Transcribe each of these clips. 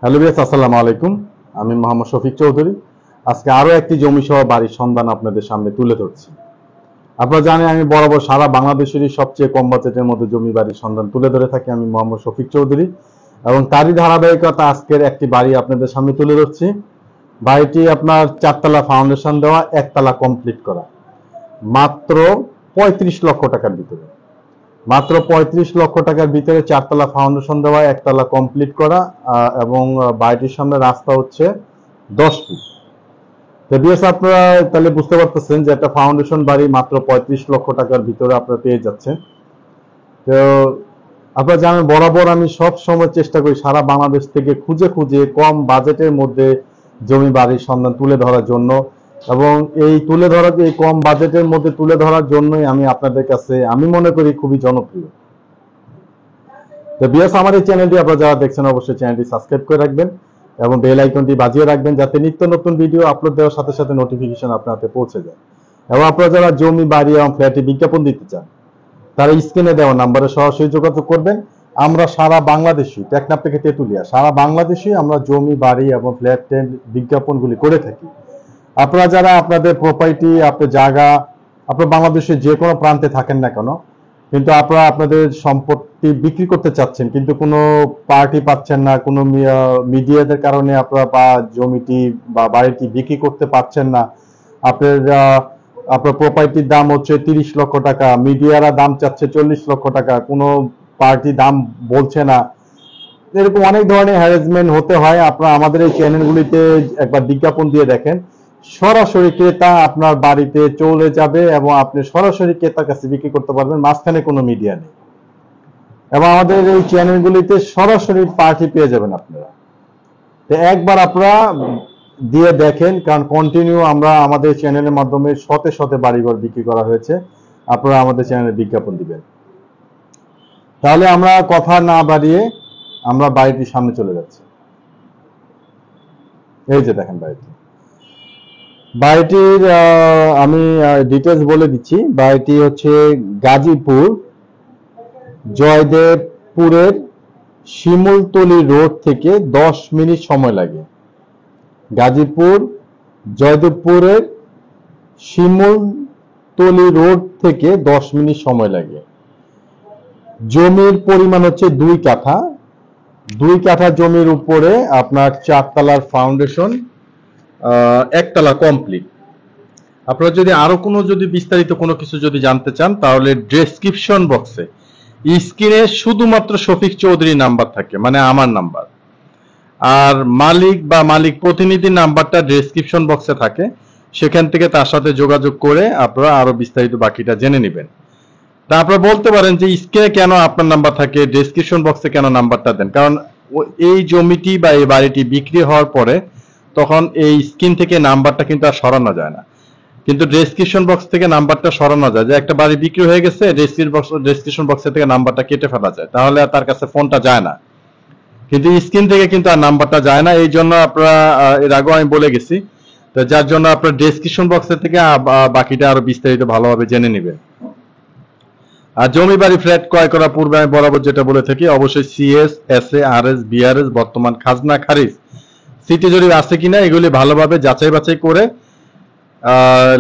Hello viewers, আসসালামু আলাইকুম। আমি মোহাম্মদ শফিক চৌধুরী। আজকে আরো একটি জমি সহ বাড়ির সন্ধান আপনাদের সামনে তুলে ধরছি। আপনারা জানেন আমি বরাবর সারা বাংলাদেশেরই সবচেয়ে কম বাজেটের মধ্যে জমি বাড়ির সন্ধান তুলে ধরে থাকি আমি মোহাম্মদ শফিক চৌধুরী, এবং তারই ধারাবাহিকতা আজকের একটি বাড়ি আপনাদের সামনে তুলে ধরছি। বাড়িটি আপনার 4তলা ফাউন্ডেশন দেওয়া, 1তলা কমপ্লিট করা, মাত্র 35 লক্ষ টাকার ভিতরে। মাত্র 35 লক্ষ টাকার ভিতরে 4তলা ফাউন্ডেশন দেওয়া, 1তলা কমপ্লিট করা, এবং বাড়িটির সামনে রাস্তা হচ্ছে 10 ফিট। তো বিএস আপনারা তাহলে বুঝতে পারতেছেন যে একটা ফাউন্ডেশন বাড়ি মাত্র 35 লক্ষ টাকার ভিতরে আপনারা পেয়ে যাচ্ছেন। তো আপনারা জানেন বরাবর আমি সব সময় চেষ্টা করি সারা বাংলাদেশ থেকে খুঁজে খুঁজে কম বাজেটের মধ্যে জমি বাড়ির সন্ধান তুলে ধরার জন্য, এবং এই কম বাজেটের মধ্যে তুলে ধরার জন্যই আমি আপনাদের কাছে আমি মনে করি খুবই জনপ্রিয়। তো বিএস আমার এই চ্যানেলটি আপনারা যারা দেখছেন অবশ্যই চ্যানেলটি সাবস্ক্রাইব করে রাখবেন এবং বেল আইকনটি বাজিয়ে রাখবেন, যাতে নিত্য নতুন ভিডিও আপলোড দেওয়ার সাথে সাথে নোটিফিকেশন আপনার হাতে পৌঁছে যায়। এবং আপনারা যারা জমি বাড়ি এবং ফ্ল্যাটে বিজ্ঞাপন দিতে চান তারা স্ক্রিনে দেওয়া নাম্বারে সরাসরি যোগাযোগ করবেন। আমরা সারা বাংলাদেশে, টেকনাফ থেকে তেঁতুলিয়া, সারা বাংলাদেশে আমরা জমি বাড়ি এবং ফ্ল্যাটের বিজ্ঞাপনগুলি করে থাকি। আপনারা যারা আপনাদের প্রপার্টি, আপনার জায়গা, আপনার বাংলাদেশের যে কোনো প্রান্তে থাকেন না কেন, কিন্তু আপনারা আপনাদের সম্পত্তি বিক্রি করতে চাচ্ছেন কিন্তু কোনো পার্টি পাচ্ছেন না, কোনো মিডিয়াদের কারণে আপনারা বা জমিটি বা বাড়িটি বিক্রি করতে পারছেন না, আপনার প্রপার্টির দাম হচ্ছে 30 লক্ষ টাকা, মিডিয়ারা দাম চাচ্ছে 40 লক্ষ টাকা, কোনো পার্টি দাম বলছে না, এরকম অনেক ধরনের হ্যারাসমেন্ট হতে হয়। আপনারা আমাদের এই চ্যানেলগুলিতে একবার বিজ্ঞাপন দিয়ে দেখেন, সরাসরি ক্রেতা আপনার বাড়িতে চলে যাবে এবং আপনি সরাসরি ক্রেতার কাছে বিক্রি করতে পারবেন, মাঝখানে কোনো মিডিয়া নেই। এবং আমাদের এই চ্যানেলগুলিতে সরাসরি পার্টি পেয়ে যাবেন আপনারা। তো একবার আপনারা দিয়ে দেখেন, কারণ কন্টিনিউ আমরা আমাদের চ্যানেলের মাধ্যমে শতে শতে বাড়িঘর বিক্রি করা হয়েছে। আপনারা আমাদের চ্যানেলে বিজ্ঞাপন দিবেন। তাহলে আমরা কথা না বাড়িয়ে আমরা বাড়িটির সামনে চলে যাচ্ছি। এই যে দেখেন বাড়িটির আমি ডিটেলস বলে দিচ্ছি। বাড়িটি হচ্ছে গাজীপুর জয়দেবপুরের শিমুলতলি রোড থেকে 10 মিনিট সময় লাগে। গাজীপুর জয়দেবপুরের শিমুলতলি রোড থেকে 10 মিনিট সময় লাগে। জমির পরিমাণ হচ্ছে 2 কাঠা। 2 কাঠা জমির উপরে আপনার 4তলার ফাউন্ডেশন, 1তলা কমপ্লিট। আপনারা যদি আরো কোনো বিস্তারিত কোনো কিছু জানতে চান তাহলে ডেসক্রিপশন বক্সে স্ক্রিনে শুধুমাত্র শফিক চৌধুরী নাম্বার থাকে, মানে আমার নাম্বার, আর মালিক প্রতিনিধির নাম্বারটা ডেসক্রিপশন বক্সে থাকে। সেখান থেকে তার সাথে যোগাযোগ করে আপনারা আরো বিস্তারিত বাকিটা জেনে নেবেন। তা আপনারা বলতে পারেন যে স্ক্রিনে কেন আপনার নাম্বার থাকে, ডেসক্রিপশন বক্সে কেন নাম্বারটা দেন? কারণ এই জমিটি বা এই বাড়িটি বিক্রি হওয়ার পরে তখন এই স্ক্রিন থেকে নাম্বারটা কিন্তু আর সরানো যায় না, কিন্তু ডেসক্রিপশন বক্স থেকে নাম্বারটা সরানো যায়। যে একটা বাড়ি বিক্রি হয়ে গেছে, ডেসক্রিপশন বক্স থেকে নাম্বারটা কেটে ফেলা যায়, তাহলে আর তার কাছে ফোনটা যায় না, কিন্তু স্ক্রিন থেকে কিন্তু আর নাম্বারটা যায় না। এই জন্য আপনারা এর আগেও আমি বলে গেছি, তো যার জন্য আপনার ডেসক্রিপশন বক্সের থেকে বাকিটা আরো বিস্তারিত ভালোভাবে জেনে নেবেন। আর জমি বাড়ি ফ্ল্যাট ক্রয় করার পূর্বে আমি বরাবর যেটা বলে থাকি, অবশ্যই সিএস, এসএ, আরএস, বিআরএস, বর্তমান খাজনা, খারিজ, সিটি জরিপ আছে কিনা এগুলি ভালোভাবে যাচাই বাছাই করে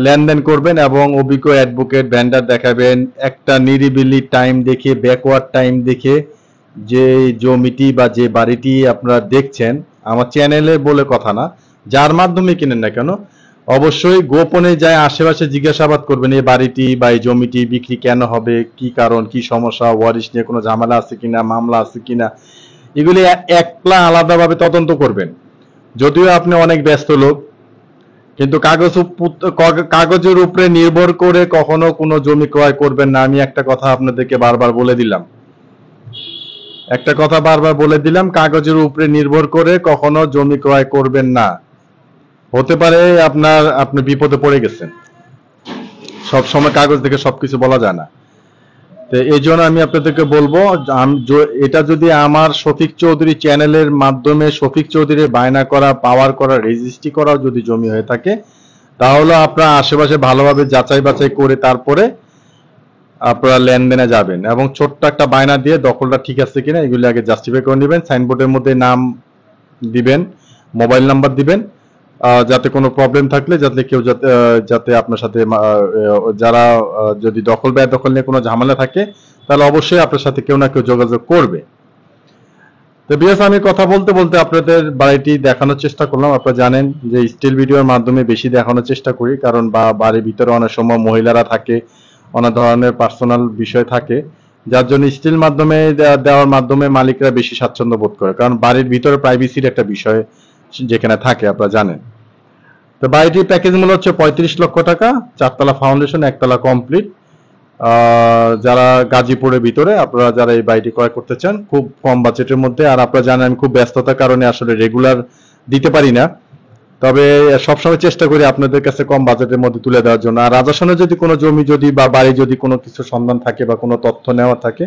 লেনদেন করবেন এবং অভিজ্ঞ অ্যাডভোকেট ভেন্ডার দেখাবেন। একটা নিরিবিলি টাইম দেখে, ব্যাকওয়ার্ড টাইম দেখে যে জমিটি বা যে বাড়িটি আপনারা দেখছেন, আমার চ্যানেলে বলে কথা না, যার মাধ্যমে কিনেন না কেন, অবশ্যই গোপনে যায় আশেপাশে জিজ্ঞাসাবাদ করবেন এই বাড়িটি বা এই জমিটি বিক্রি কেন হবে, কি কারণ, কি সমস্যা, ওয়ারিশ নিয়ে কোনো ঝামেলা আছে কিনা, মামলা আছে কিনা, এগুলি একলা আলাদাভাবে তদন্ত করবেন। যদিও আপনি অনেক ব্যস্ত লোক, কিন্তু কাগজের উপরে নির্ভর করে কখনো কোনো জমি ক্রয় করবেন না। আমি একটা কথা আপনাদেরকে বারবার বলে দিলাম, কাগজের উপরে নির্ভর করে কখনো জমি ক্রয় করবেন না। হতে পারে আপনি বিপদে পড়ে গেছেন, সব সময় কাগজ দেখে সবকিছু বলা যায় না। তো এই জন্য আমি আপনাদেরকে বলবো, এটা যদি আমার শফিক চৌধুরী চ্যানেলের মাধ্যমে শফিক চৌধুরীর বায়না করা, পাওয়ার করা, রেজিস্ট্রি করা যদি জমি হয়ে থাকে, তাহলে আপনারা আশেপাশে ভালোভাবে যাচাই বাছাই করে তারপরে আপনারা লেনদেনে যাবেন এবং ছোট্ট একটা বায়না দিয়ে দখলটা ঠিক আছে কিনা এগুলি আগে জাস্টিফাই করে নেবেন। সাইনবোর্ডের মধ্যে নাম দিবেন, মোবাইল নাম্বার দিবেন, যাতে কোনো প্রবলেম থাকলে যাতে কেউ যাতে আপনার সাথে যারা যদি দখল বেদখল নিয়ে কোনো ঝামেলা থাকে তাহলে অবশ্যই আপনার সাথে কেউ না কেউ যোগাযোগ করবে। তো বিয়াস, আমি কথা বলতে বলতে আপনাদের বাড়িটি দেখানোর চেষ্টা করলাম। আপনারা জানেন যে স্টিল ভিডিওর মাধ্যমে বেশি দেখানোর চেষ্টা করি, কারণ বাড়ির ভিতরে অনেক সময় মহিলারা থাকে, অনেক ধরনের পার্সোনাল বিষয় থাকে, যার জন্য স্টিল মাধ্যমে দেওয়ার মাধ্যমে মালিকরা বেশি স্বাচ্ছন্দ্য বোধ করে, কারণ বাড়ির ভিতরে প্রাইভেসির একটা বিষয় যেখানে থাকে আপনারা জানেন। তো বাড়িটির প্যাকেজ মূল্য হচ্ছে 35 লক্ষ টাকা, 4 তলা ফাউন্ডেশন, 1 তলা কমপ্লিট। যারা গাজীপুরের ভিতরে আপনারা যারা এই বাড়িটি ক্রয় করতে চান খুব কম বাজেটের মধ্যে, আর আপনারা জানেন আমি খুব ব্যস্ততার কারণে আসলে রেগুলার দিতে পারি না, তবে সবসময় চেষ্টা করি আপনাদের কাছে কম বাজেটের মধ্যে তুলে দেওয়ার জন্য। আর রাজাসনে যদি কোনো জমি যদি বা বাড়ি যদি কোনো কিছু সন্ধান থাকে বা কোনো তথ্য নেওয়া থাকে,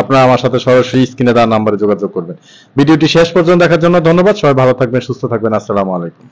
আপনারা আমার সাথে সরাসরি স্ক্রিনে দেওয়া নাম্বারে যোগাযোগ করবেন। ভিডিওটি শেষ পর্যন্ত দেখার জন্য ধন্যবাদ। সবাই ভালো থাকবেন, সুস্থ থাকবেন। আসসালামু আলাইকুম।